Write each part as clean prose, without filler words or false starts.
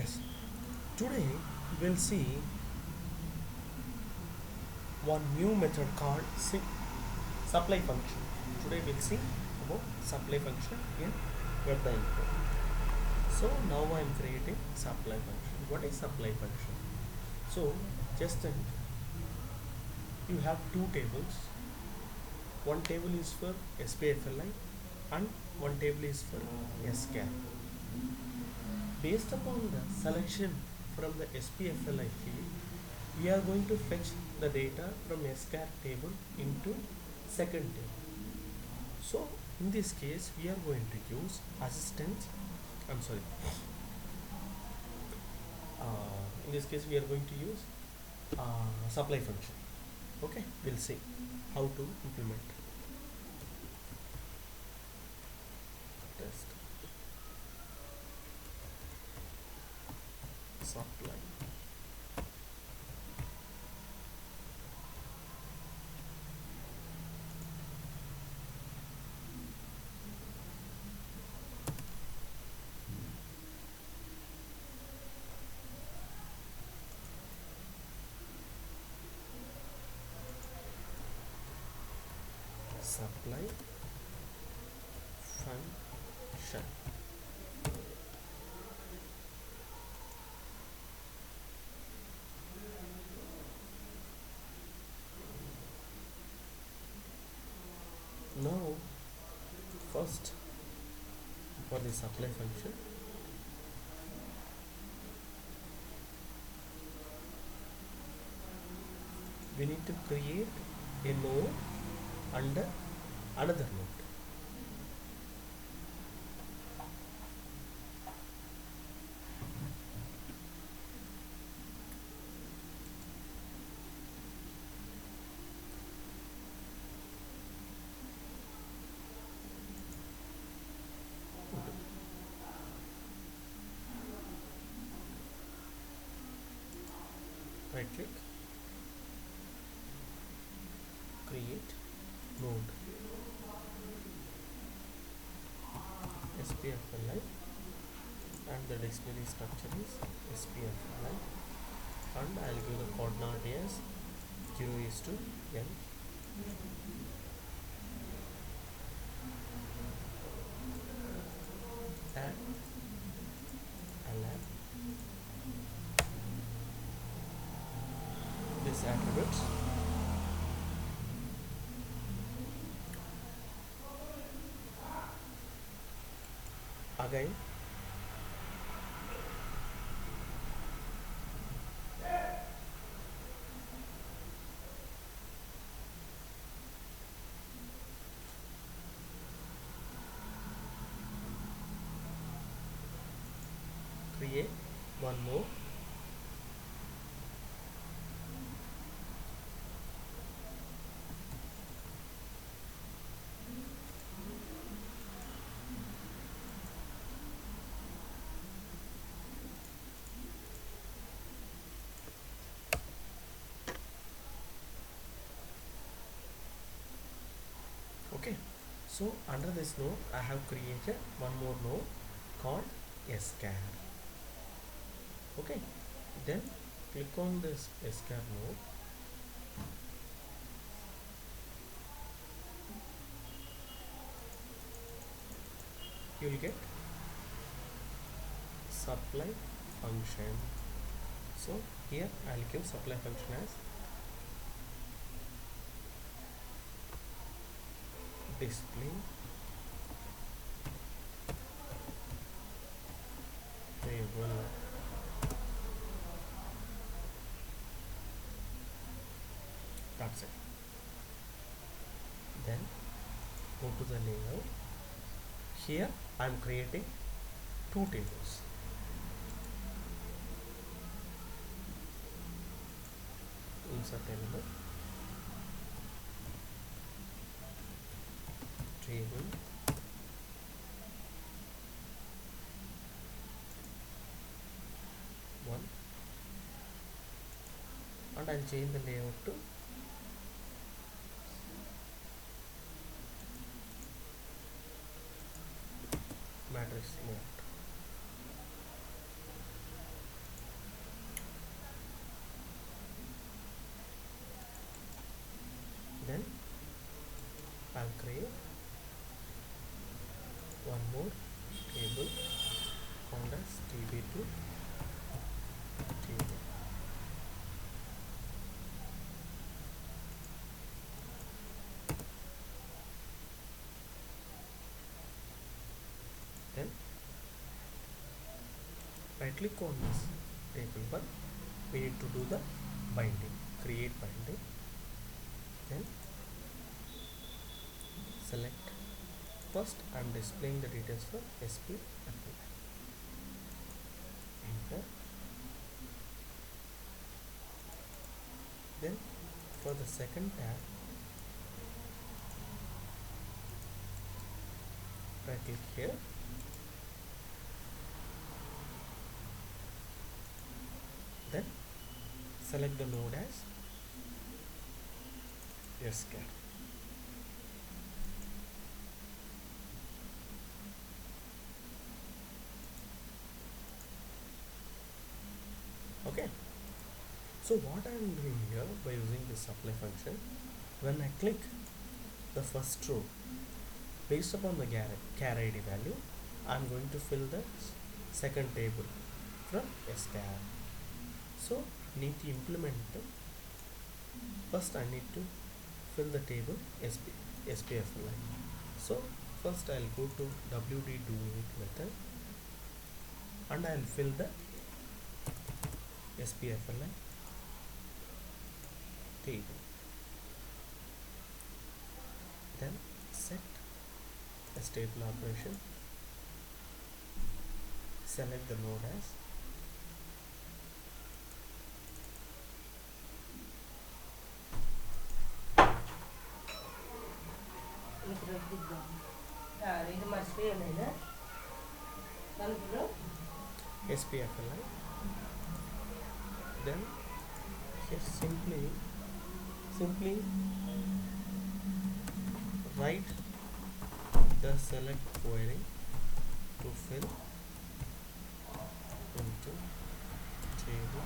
Yes. Today we'll see one new method called supply function. Today we'll see about supply function in web info. So now I'm creating supply function. What is supply function? So just think you have two tables. One table is for SPFLI and one table is for SCAR. Based upon the selection from the SPFLI field, we are going to fetch the data from SCAR table into second table. So in this case, we are going to use I'm sorry. In this case, we are going to use supply function. Okay, we'll see how to implement test supply. Supply function. Now, first for the supply function, we need to create a node under another node. Right click, create node, SPFLI, and the dictionary structure is SPFLI, and I'll give the coordinate as 0 is to n. And I'll add this attributes. Again, create one more. Okay, so under this node I have created one more node called SCAR. Okay, then click on this SCAR node. You will get supply function. So here I'll give supply function as display table. That's it. Then go to the layout. Here I am creating two tables. Insert element, table, one, and I'll change the layout to matrix layout. I'll create one more table called as tb2 table. Then right click on this table, but we need to do the binding, create binding. Then select, first I'm displaying the details for SP apply. Enter. Then for the second tab, right click here, then select the node as SCAR. Okay, so what I am doing here by using this supply function, when I click the first row, based upon the char ID value, I am going to fill the second table from SCAR. So need to implement the, first I need to fill the table SPFLI. So first I'll go to WD doIt method and I'll fill the SPFLI table. Then set a stable operation, select the node as SPFLI. Then here simply write the select query to fill into table.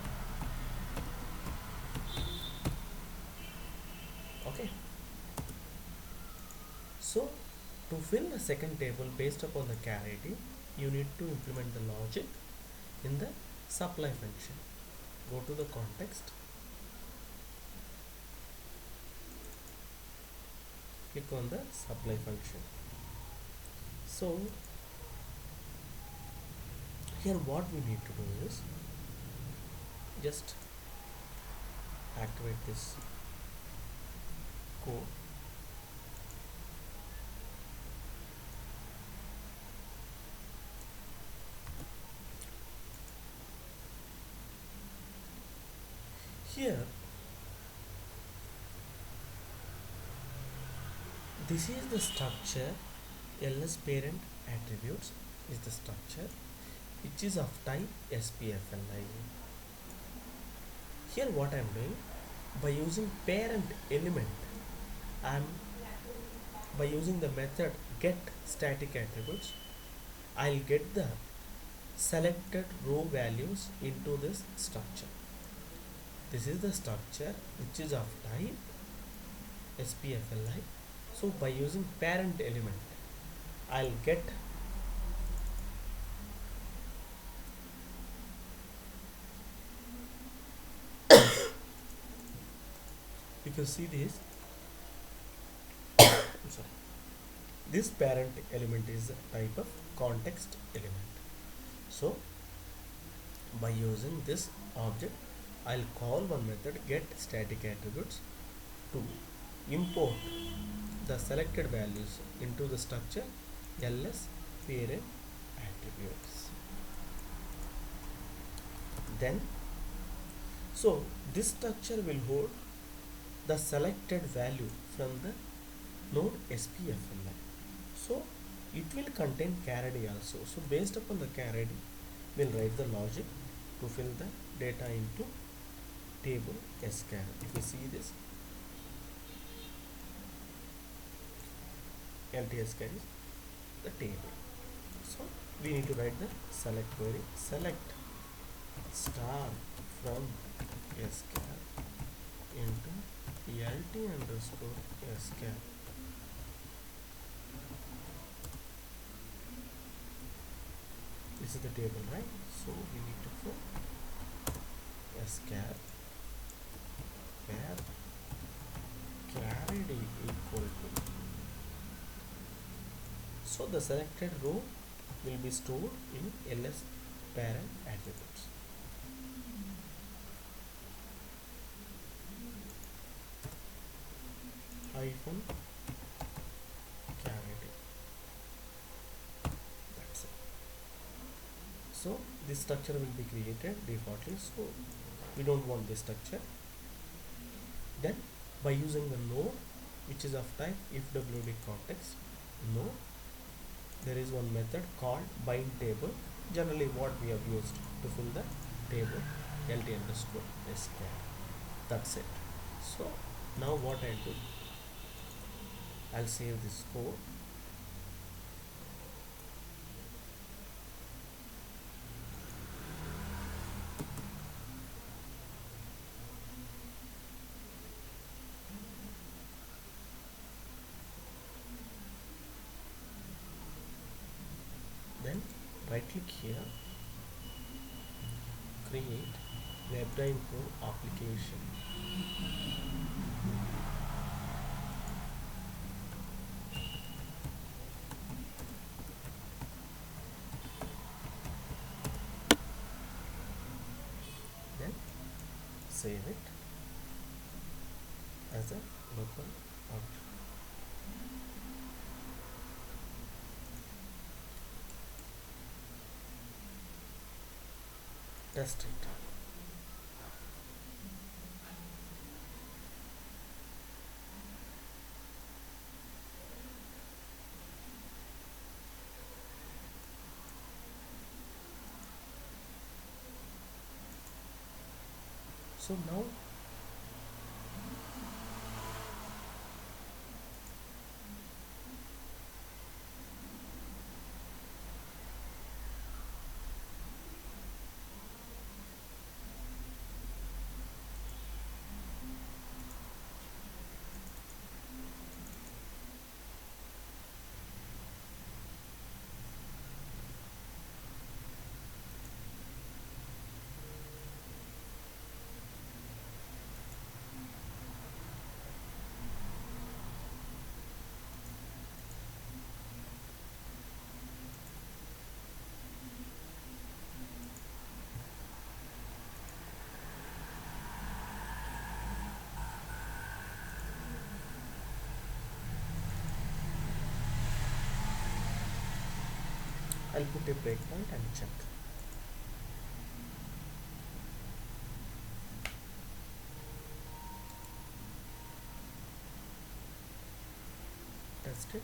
Okay, so to fill the second table based upon the char ID, you need to implement the logic in the supply function. Go to the context, click on the supply function. So here what we need to do is just activate this code. Here this is the structure. LS parent attributes is the structure which is of type SPFLI. Here what I am doing, by using parent element, by using the method get static attributes, I'll get the selected row values into this structure. This is the structure which is of type SPFLI. So by using parent element, I'll get you can see this sorry, this parent element is a type of context element. So by using this object, I'll call one method get static attributes to import the selected values into the structure LS parent attributes. Then so this structure will hold the selected value from the node SPFLI. So it will contain char ID also. So based upon the char ID, we'll write the logic to fill the data into table SCAR. If you see this, LTSCAR is the table. So we need to write the select query, select star from SCAR into LT underscore SCAR This is the table, right? So we need to put scar where carried equal to. So the selected row will be stored in ls parent attributes. Hyphen carried. That's it. So this structure will be created defaultly. So we don't want this structure. Then by using the node, which is of type ifwd context node, there is one method called bind table. Generally what we have used to fill the table lt underscore scan. That's it. So now what I'll do, I'll save this code. Then right click here, create WebDrive Pro application. Then save it as a local object. Test it. So now I'll put a breakpoint and check. Test it.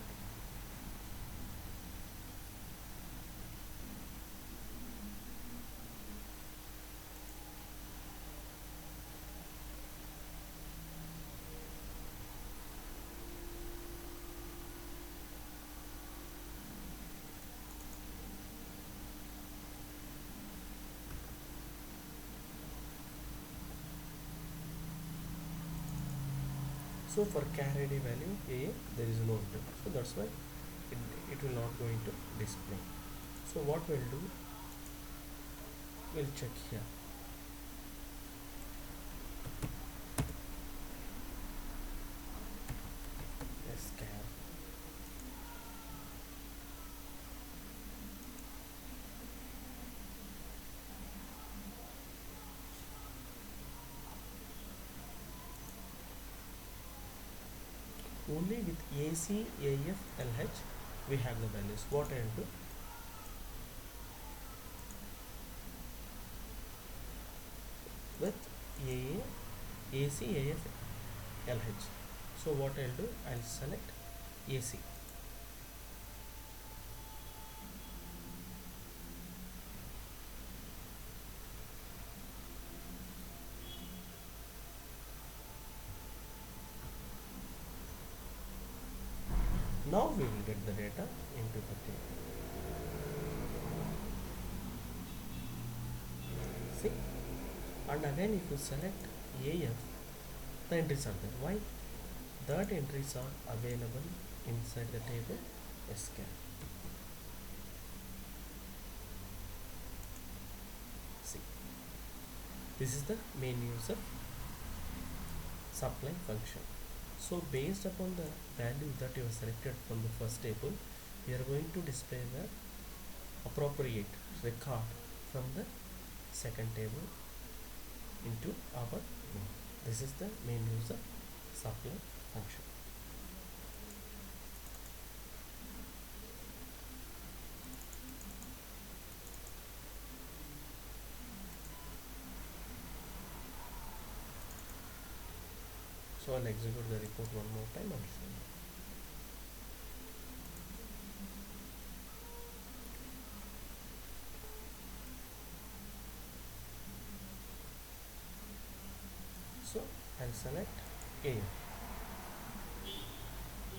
So for carried value a, there is no input, so that's why it will not going to display. So what we'll do, we'll check here. Scan. Only with AC, AF, LH we have the values. What I'll do, with AA, AC, AF, LH. So what I'll do, I'll select AC. Now we will get the data into the table. See, and again if you select AF, the entries are there. Why? That entries are available inside the table scan. This is the main user supply function. So based upon the value that you have selected from the first table, we are going to display the appropriate record from the second table into our row. This is the main user supply function. So I'll execute the report one more time and show you. So I'll select AU.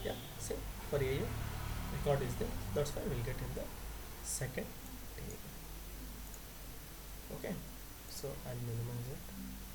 Yeah, see, for AU record is there. That's why we'll get in the second table. Okay, so I'll minimize it.